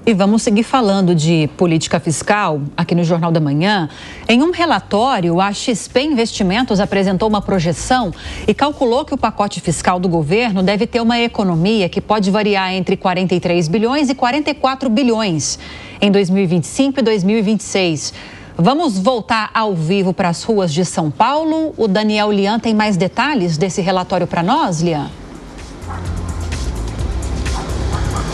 E vamos seguir falando de política fiscal aqui no Jornal da Manhã. Em um relatório, a XP Investimentos apresentou uma projeção e calculou que o pacote fiscal do governo deve ter uma economia que pode variar entre 43 bilhões e 44 bilhões em 2025 e 2026. Vamos voltar ao vivo para as ruas de São Paulo. O Daniel Lian tem mais detalhes desse relatório para nós, Lian?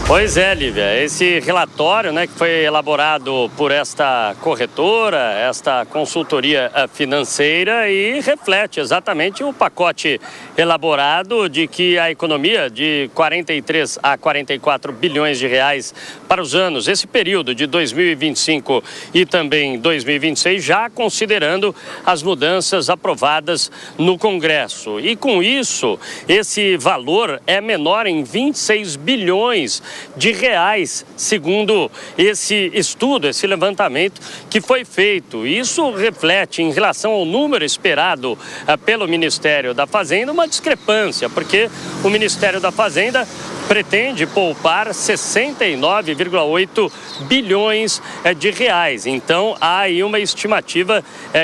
Pois é, Lívia, esse relatório, que foi elaborado por esta corretora, esta consultoria financeira, e reflete exatamente o pacote elaborado de que a economia de 43 a 44 bilhões de reais para os anos, esse período de 2025 e também 2026, já considerando as mudanças aprovadas no Congresso. E com isso, esse valor é menor em 26 bilhões de reais, segundo esse estudo, esse levantamento que foi feito. Isso reflete, em relação ao número esperado pelo Ministério da Fazenda, uma discrepância, porque o Ministério da Fazenda pretende poupar 69,8 bilhões de reais. Então, há aí uma estimativa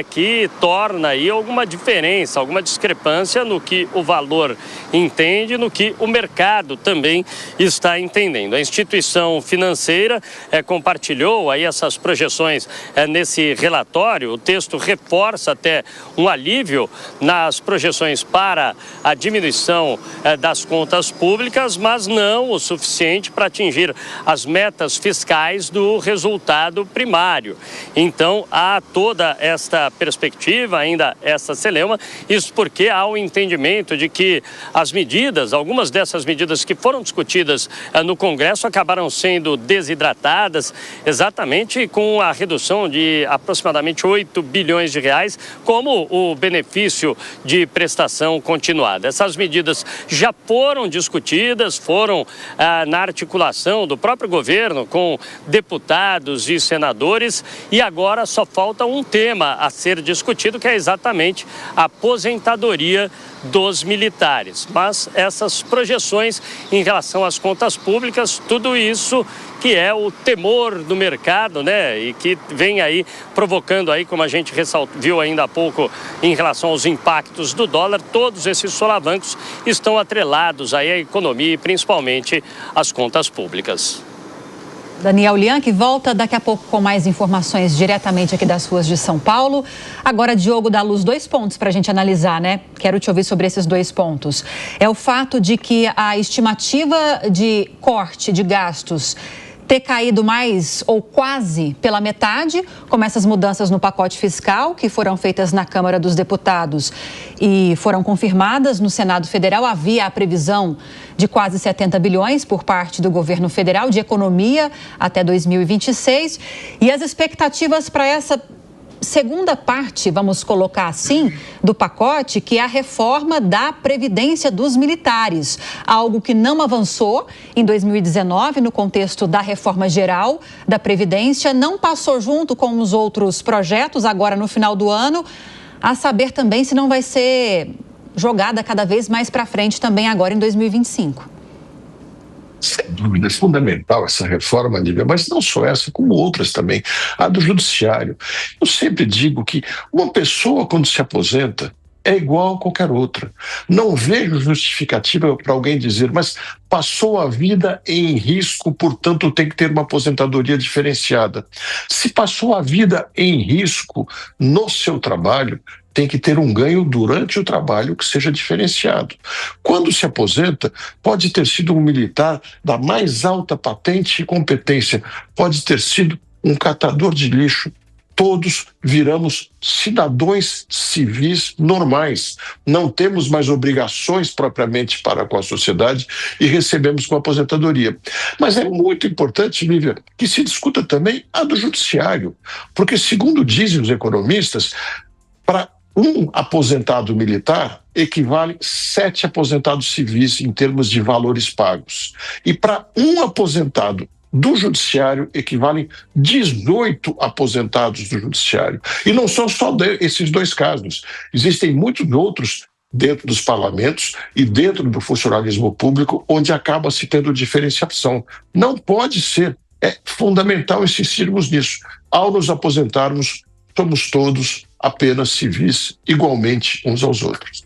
que torna aí alguma diferença, alguma discrepância no que o valor entende, no que o mercado também está entendendo. A instituição financeira compartilhou aí essas projeções nesse relatório. O texto reforça até um alívio nas projeções para a diminuição das contas públicas, mas não o suficiente para atingir as metas fiscais do resultado primário. Então, há toda esta perspectiva, ainda essa celeuma, isso porque há o entendimento de que as medidas, algumas dessas medidas que foram discutidas no Congresso acabaram sendo desidratadas exatamente com a redução de aproximadamente 8 bilhões de reais como o benefício de prestação continuada. Essas medidas já foram discutidas, foram na articulação do próprio governo com deputados e senadores, e agora só falta um tema a ser discutido, que é exatamente a aposentadoria dos militares. Mas essas projeções em relação às contas públicas, tudo isso que é o temor do mercado, e que vem aí provocando aí, como a gente viu ainda há pouco, em relação aos impactos do dólar, todos esses solavancos estão atrelados aí à economia e principalmente às contas públicas. Daniel Lian, que volta daqui a pouco com mais informações diretamente aqui das ruas de São Paulo. Agora, Diogo da Luz, 2 pontos para a gente analisar, Quero te ouvir sobre esses 2 pontos. É o fato de que a estimativa de corte de gastos ter caído mais ou quase pela metade, como essas mudanças no pacote fiscal que foram feitas na Câmara dos Deputados e foram confirmadas no Senado Federal. Havia a previsão de quase 70 bilhões por parte do governo federal de economia até 2026, e as expectativas para essa segunda parte, vamos colocar assim, do pacote, que é a reforma da Previdência dos militares, algo que não avançou em 2019 no contexto da reforma geral da Previdência, não passou junto com os outros projetos agora no final do ano, a saber também se não vai ser jogada cada vez mais para frente também agora em 2025. Sem dúvida, é fundamental essa reforma, Lívia, mas não só essa, como outras também. A do judiciário. Eu sempre digo que uma pessoa, quando se aposenta, é igual a qualquer outra. Não vejo justificativa para alguém dizer, mas passou a vida em risco, portanto tem que ter uma aposentadoria diferenciada. Se passou a vida em risco no seu trabalho, tem que ter um ganho durante o trabalho que seja diferenciado. Quando se aposenta, pode ter sido um militar da mais alta patente e competência, pode ter sido um catador de lixo. Todos viramos cidadãos civis normais. Não temos mais obrigações propriamente para com a sociedade e recebemos com aposentadoria. Mas é muito importante, Lívia, que se discuta também a do judiciário, porque, segundo dizem os economistas, para um aposentado militar equivale 7 aposentados civis em termos de valores pagos. E para um aposentado do judiciário equivalem 18 aposentados do judiciário. E não são só esses 2 casos. Existem muitos outros dentro dos parlamentos e dentro do funcionalismo público onde acaba se tendo diferenciação. Não pode ser É fundamental insistirmos nisso. Ao nos aposentarmos, somos todos apenas civis igualmente uns aos outros.